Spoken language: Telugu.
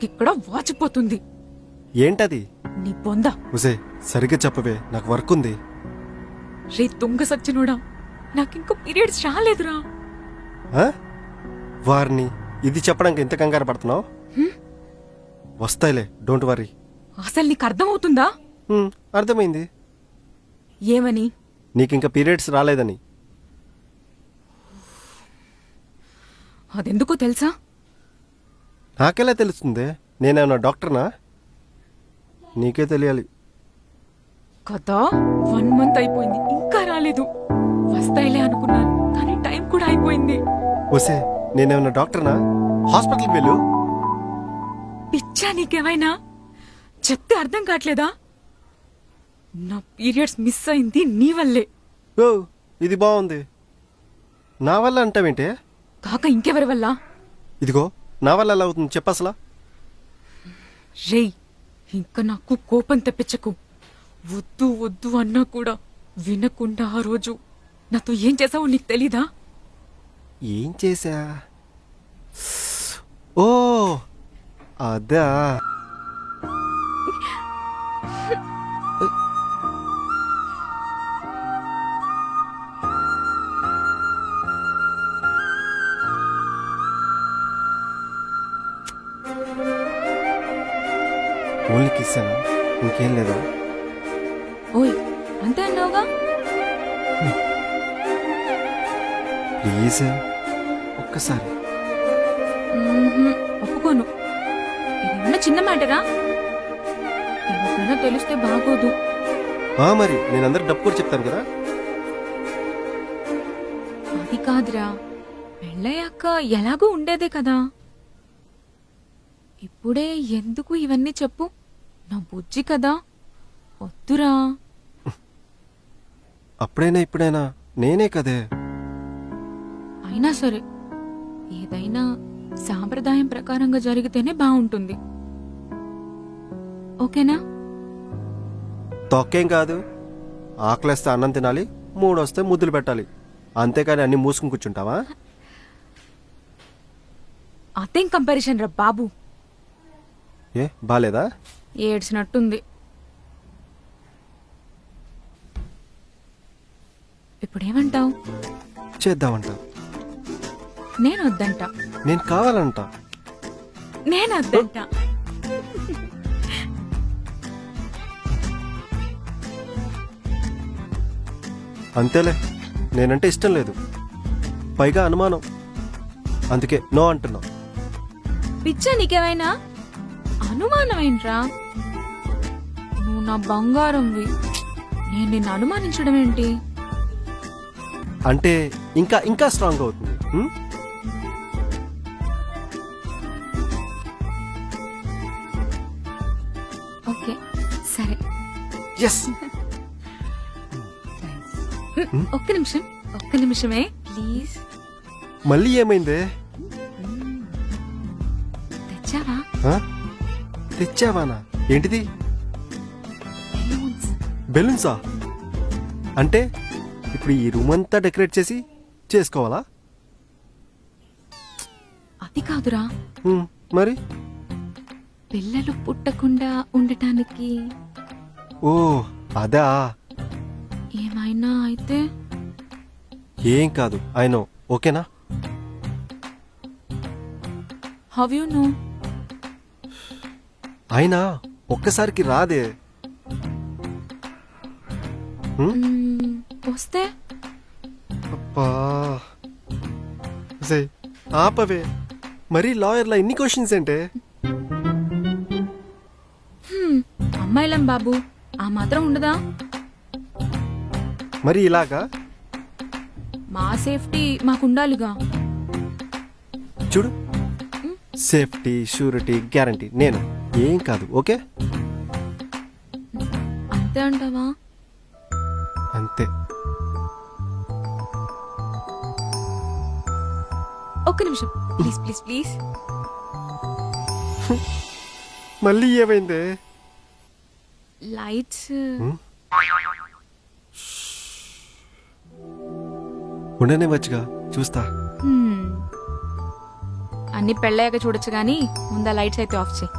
ఇక్కడ వాచిపోతుంది. ఏంటది? నీ బొంద. ఉసే సరిగ్గా చెప్పవే, నాకు వర్క్ ఉంది. రే దొంగ సచ్చినోడా, నాకింకో పీరియడ్స్ రాలేదురా. ఆ? వారిని ఇది చెప్పడానికి ఎంత కంగారు పడుతున్నావు? వస్తాయిలే, డోంట్ వరీ. అసలు నీకు అర్థమవుతుందా? అర్థమైంది. ఏమని? నీకింక పీరియడ్స్ రాలేదని. అదెందుకో తెలుసా? నాకెలా తెలుస్తుంది? నేనేమన్నా డాక్టర్నా? నీకే తెలియాలి కదా. 1 month అయిపోయింది, ఇంకా రాలేదు. వస్తాయిలే అనుకున్నాను, కానీ టైం కూడా అయిపోయింది. ఉసే నేనేమన్నా డాక్టర్నా? హాస్పిటల్కి వెళ్ళు. పిచ్చా నీకేమైనా? చెప్తే అర్థం కావట్లేదా? నా పీరియడ్స్ మిస్ అయింది నీ వల్లే. ఓ ఇది బాగుంది. నా వల్ల అంటావేంటే? కాక ఇంకెవరి వల్ల? ఇదిగో నా వల్ల ఎలా అవుతుంది చెప్పు అసలు. రేయ్, ఇంకా నాకు కోపం తెప్పించకు. వద్దు వద్దు అన్నా కూడా వినకుండా ఆ రోజు నాతో ఏం చేసావో నీకు తెలీదా? ఏం చేశా? ఓ అదా. ఓన్లీ కిస్సేనా? ఇంకేం లేదా? ఓయ్ అంతే అన్నావుగా. ప్లీజ్ ఒక్కసారి. ఒప్పుకోను. ఇదేమన్నా చిన్న మ్యాటరా? ఎవరికైనా తెలిస్తే బాగోదు. మరి నేనందరికి డబ్బు కూడా చెప్తాను కదా. అది కాదురా, పెళ్ళయ్యాక ఎలాగూ ఉండేదే కదా. ఇప్పుడే ఎందుకు ఇవన్నీ చెప్పు? నా బుజ్జి కదా, వద్దురా. అప్పుడైనా ఇప్పుడైనా నేనే కదే. అయినా సరే, ఏదైనా సాంప్రదాయం ప్రకారంగా జరిగితేనే బాగుంటుంది. ఓకేనా? తొక్కేం కాదు. ఆకలేస్తే అన్నం తినాలి, 3 వస్తే ముద్దులు పెట్టాలి, అంతేకాని అన్ని మూసుకుని కూర్చుంటావా? అదేం కంపారిజన్ రా బాబు. ఏ బాలేదా? ఏడ్చినట్టుంది. ఇప్పుడేమంటావు? చేద్దామంట. నేను వద్దంట. నేను కావాలంట. నేను వద్దంట. అంతేలే, నేనంటే ఇష్టం లేదు, పైగా అనుమానం, అందుకే నో అంటున్నా. పిచ్చా నీకేమైనా? అనుమానం ఏంట్రా? నువ్వు నా బంగారంవి, నేను నిన్ను అనుమానించడం ఏంటి? అంటే ఇంకా ఇంకా స్ట్రాంగ్ అవుతుంది. ఓకే సరే. ఎస్. ఒక్క నిమిషం, ఒక్క నిమిషమే ప్లీజ్. మళ్ళీ ఏమైందే? తెచ్చావా? తెచ్చావానా? ఏంటిది? బెలూన్స్. బెలూన్సా? అంటే ఇప్పుడు ఈ రూమ్ అంతా డెకరేట్ చేసి చేసుకోవాలా? అది కాదురా, మరి పిల్లలు పుట్టకుండా ఉండటానికి. ఓ అదా. ఏమైనా అయితే? ఏం కాదు, ఐ నో. ఓకేనా? How you know? అయినా ఒక్కసారికి రాదే. వస్తే? అబ్బా ఆపవే, మరీ లాయర్లా ఇన్ని క్వశ్చన్స్ ఏంటే? అమ్మాయిలం బాబు, ఆ మాత్రం ఉండదా? మరి ఇలాగా? మా సేఫ్టీ మాకుండాలిగా. చూడు, సేఫ్టీ, షూరిటీ, గ్యారంటీ నేను. ఏం కాదు. ఓకే అంతే అంటావా? అంతే. ఒక్క నిమిషం ప్లీజ్ ప్లీజ్ ప్లీజ్. మళ్ళీ ఏమైందే? లైట్స్. ఉండనే వచ్చుగా, చూస్తా. అన్ని పెళ్ళయ్యాక చూడొచ్చు కానీ ముందా లైట్స్ అయితే ఆఫ్ చేయి